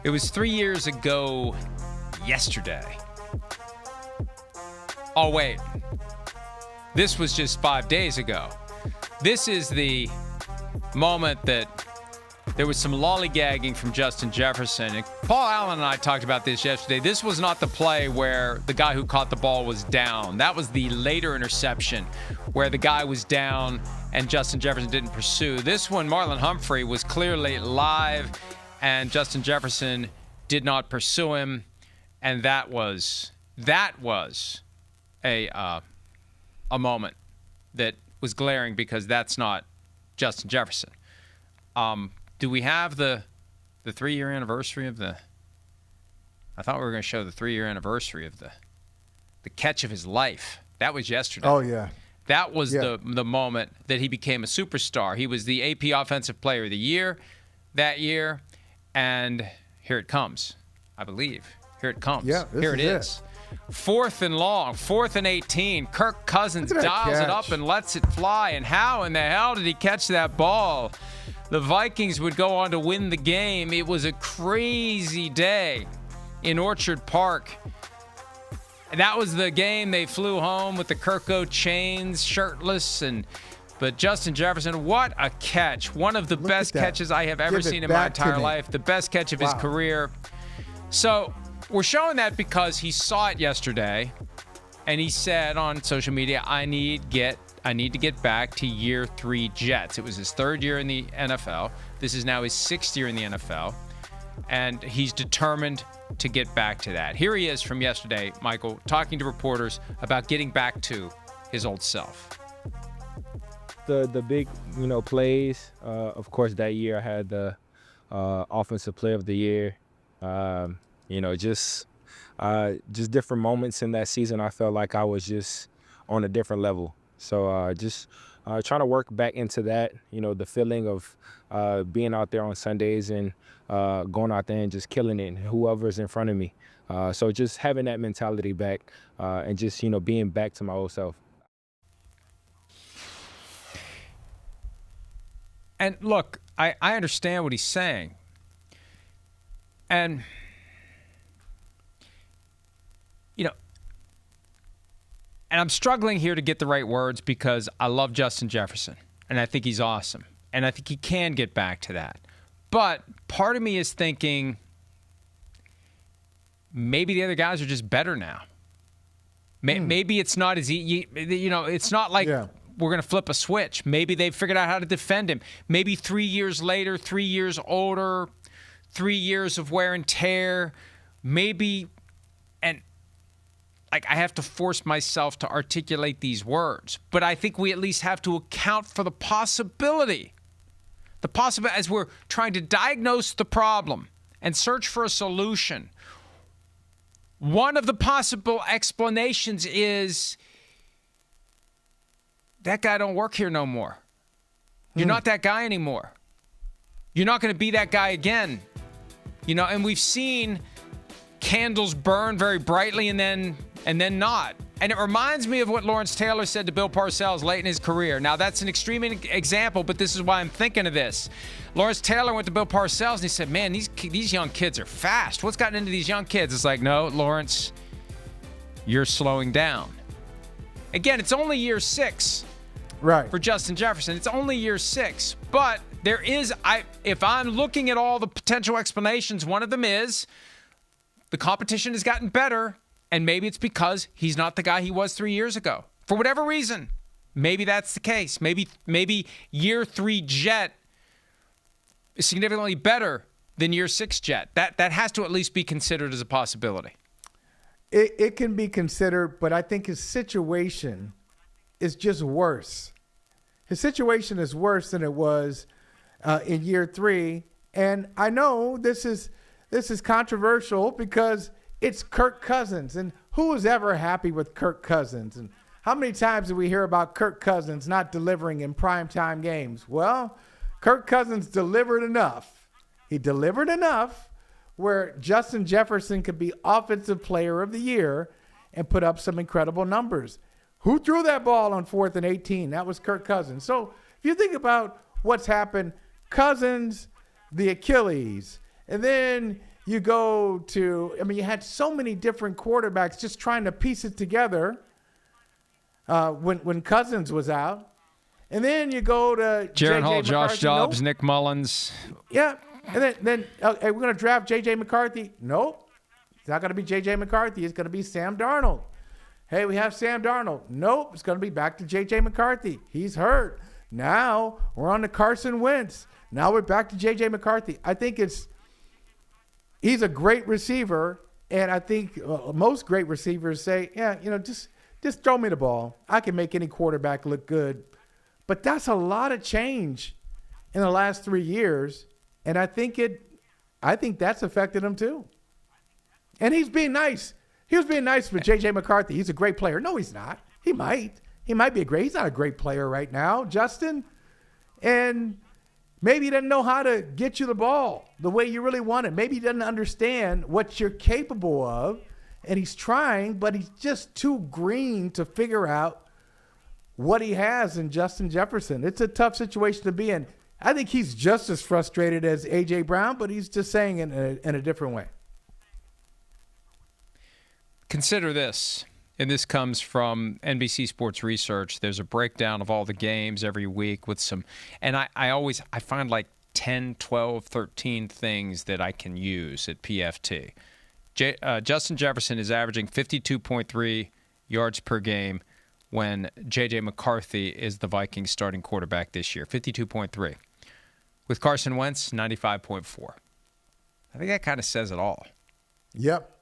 It was 3 years ago yesterday. Oh, wait. This was just 5 days ago. This is the moment that there was some lollygagging from Justin Jefferson. And Paul Allen and I talked about this yesterday. This was not the play where the guy who caught the ball was down. That was the later interception where the guy was down and Justin Jefferson didn't pursue. This one, Marlon Humphrey was clearly live and Justin Jefferson did not pursue him. And that was a moment that was glaring because that's not Justin Jefferson. Do we have the 3-year anniversary of the? I thought we were going to show the 3-year anniversary of the catch of his life. That was yesterday. Oh yeah. That was the moment that he became a superstar. He was the AP Offensive Player of the Year that year, and here it comes. I believe here it comes. Yeah, here it is. 4th and long, 4th and 18. Kirk Cousins dials it up and lets it fly. And how in the hell did he catch that ball? The Vikings would go on to win the game. It was a crazy day in Orchard Park. That was the game they flew home with the Kirko chains, shirtless, but Justin Jefferson, what a catch. One of the best catches I have ever seen in my entire life. The best catch of his career. So we're showing that because he saw it yesterday, and he said on social media, I need to get back to year 3 Jets. It was his 3rd year in the NFL. This is now his 6th year in the NFL, and he's determined to get back to that. Here he is from yesterday, Michael, talking to reporters about getting back to his old self. The big, plays. Of course, that year I had the Offensive Player of the Year. Just different moments in that season. I felt like I was just on a different level. So just trying to work back into that, the feeling of being out there on Sundays and going out there and just killing it, and whoever's in front of me. So just having that mentality back and just, being back to my old self. And look, I understand what he's saying. And, and I'm struggling here to get the right words because I love Justin Jefferson, and I think he's awesome, and I think he can get back to that. But part of me is thinking maybe the other guys are just better now. Maybe it's not as easy. It's not like we're going to flip a switch. Maybe they've figured out how to defend him. Maybe 3 years later, 3 years older, 3 years of wear and tear, maybe, and I have to force myself to articulate these words, but I think we at least have to account for the possibility. As we're trying to diagnose the problem and search for a solution. One of the possible explanations is that guy don't work here no more. You're not that guy anymore. You're not going to be that guy again. And we've seen candles burn very brightly and then not. And it reminds me of what Lawrence Taylor said to Bill Parcells late in his career. Now, that's an extreme example, but this is why I'm thinking of this. Lawrence Taylor went to Bill Parcells and he said, man, these young kids are fast. What's gotten into these young kids? It's like, no, Lawrence, you're slowing down. Again, it's only year 6 for Justin Jefferson. It's only year 6. But there is, if I'm looking at all the potential explanations, one of them is the competition has gotten better. And maybe it's because he's not the guy he was 3 years ago. For whatever reason, maybe that's the case. Maybe year 3 Jet is significantly better than year 6 Jet. That has to at least be considered as a possibility. It can be considered, but I think his situation is just worse. His situation is worse than it was in year 3. And I know this is controversial because it's Kirk Cousins, and who is ever happy with Kirk Cousins? And how many times do we hear about Kirk Cousins not delivering in primetime games? Well, Kirk Cousins delivered enough. He delivered enough where Justin Jefferson could be Offensive Player of the Year and put up some incredible numbers. Who threw that ball on 4th and 18? That was Kirk Cousins. So if you think about what's happened, Cousins, the Achilles, And then you go to, I mean, you had so many different quarterbacks just trying to piece it together when Cousins was out. And then you go to Jaron Hall, J.J. Josh McCarthy. Dobbs, Nope. Nick Mullins. Yeah. And then hey, we're going to draft J.J. McCarthy. Nope. It's not going to be J.J. McCarthy. It's going to be Sam Darnold. Hey, we have Sam Darnold. Nope. It's going to be back to J.J. McCarthy. He's hurt. Now we're on to Carson Wentz. Now we're back to J.J. McCarthy. I think he's a great receiver, and I think most great receivers say, yeah, just throw me the ball. I can make any quarterback look good. But that's a lot of change in the last 3 years, and I think that's affected him too. And he's being nice. He was being nice with J.J. McCarthy. He's a great player. No, he's not. He might be he's not a great player right now, Justin. And maybe he doesn't know how to get you the ball the way you really want it. Maybe he doesn't understand what you're capable of, and he's trying, but he's just too green to figure out what he has in Justin Jefferson. It's a tough situation to be in. I think he's just as frustrated as A.J. Brown, but he's just saying it in a different way. Consider this, and this comes from NBC Sports Research. There's a breakdown of all the games every week with some, and I find like 10, 12, 13 things that I can use at PFT. Justin Jefferson is averaging 52.3 yards per game when J.J. McCarthy is the Vikings starting quarterback this year, 52.3. With Carson Wentz, 95.4. I think that kind of says it all. Yep.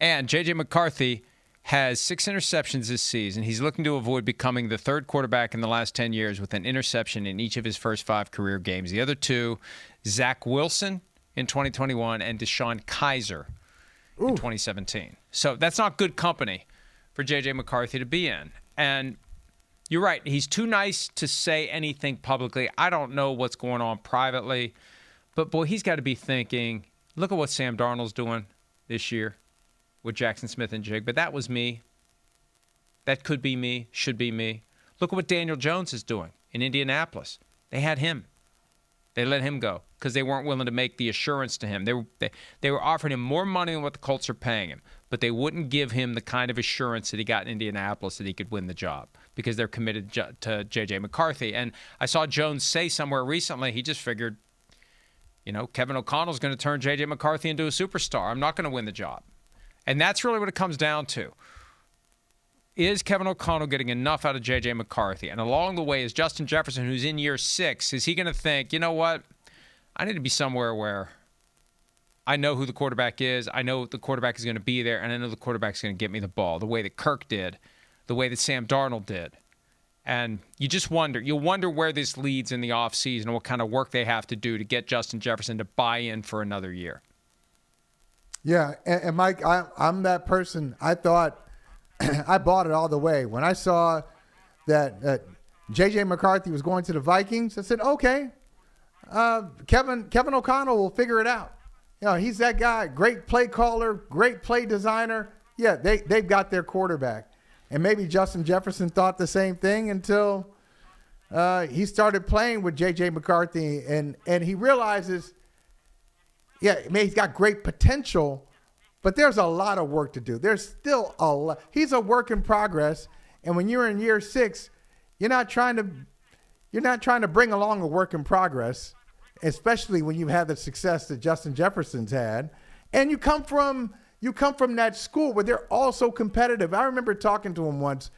And J.J. McCarthy has 6 interceptions this season. He's looking to avoid becoming the third quarterback in the last 10 years with an interception in each of his first 5 career games. The other 2, Zach Wilson in 2021 and Deshaun Kaiser in 2017. So that's not good company for J.J. McCarthy to be in. And you're right. He's too nice to say anything publicly. I don't know what's going on privately. But, boy, he's got to be thinking, look at what Sam Darnold's doing this year with Jackson Smith and Jig. But that was me. That could be me, should be me. Look at what Daniel Jones is doing in Indianapolis. They had him. They let him go because they weren't willing to make the assurance to him. They were offering him more money than what the Colts are paying him, but they wouldn't give him the kind of assurance that he got in Indianapolis that he could win the job because they're committed to J.J. McCarthy. And I saw Jones say somewhere recently, he just figured, Kevin O'Connell's going to turn J.J. McCarthy into a superstar. I'm not going to win the job. And that's really what it comes down to. Is Kevin O'Connell getting enough out of J.J. McCarthy? And along the way, is Justin Jefferson, who's in year 6, is he going to think, you know what? I need to be somewhere where I know who the quarterback is, I know the quarterback is going to be there, and I know the quarterback's going to get me the ball, the way that Kirk did, the way that Sam Darnold did. And you just wonder. You'll wonder where this leads in the offseason and what kind of work they have to do to get Justin Jefferson to buy in for another year. Yeah, and Mike, I'm that person. I thought I bought it all the way. When I saw that J.J. McCarthy was going to the Vikings, I said, okay, Kevin O'Connell will figure it out. He's that guy, great play caller, great play designer. Yeah, they've got their quarterback. And maybe Justin Jefferson thought the same thing until he started playing with J.J. McCarthy, and he realizes, yeah, he's got great potential, but there's a lot of work to do. There's still a lot. He's a work in progress, and when you're in year 6, you're not trying to bring along a work in progress, especially when you've had the success that Justin Jefferson's had, and you come from that school where they're all so competitive. I remember talking to him once,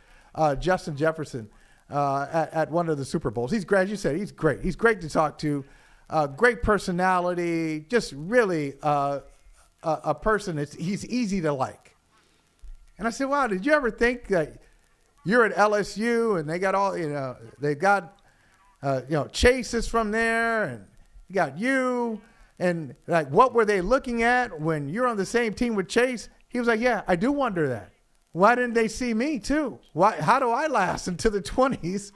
Justin Jefferson, at one of the Super Bowls. He's great, as you said. He's great. He's great to talk to. Great personality, just really a person he's easy to like. And I said, wow, did you ever think that you're at LSU and they got all, they got, Chase is from there and you got you. And like, what were they looking at when you're on the same team with Chase? He was like, yeah, I do wonder that. Why didn't they see me too? How do I last into the 20s?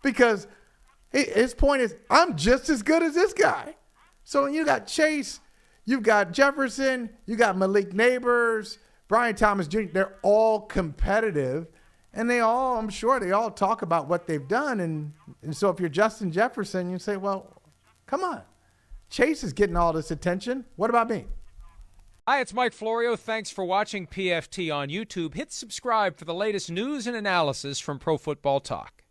Because his point is, I'm just as good as this guy. So you got Chase, you've got Jefferson, you got Malik Neighbors, Brian Thomas Jr. They're all competitive, and I'm sure they all talk about what they've done. And so if you're Justin Jefferson, you say, well, come on. Chase is getting all this attention. What about me? Hi, it's Mike Florio. Thanks for watching PFT on YouTube. Hit subscribe for the latest news and analysis from Pro Football Talk.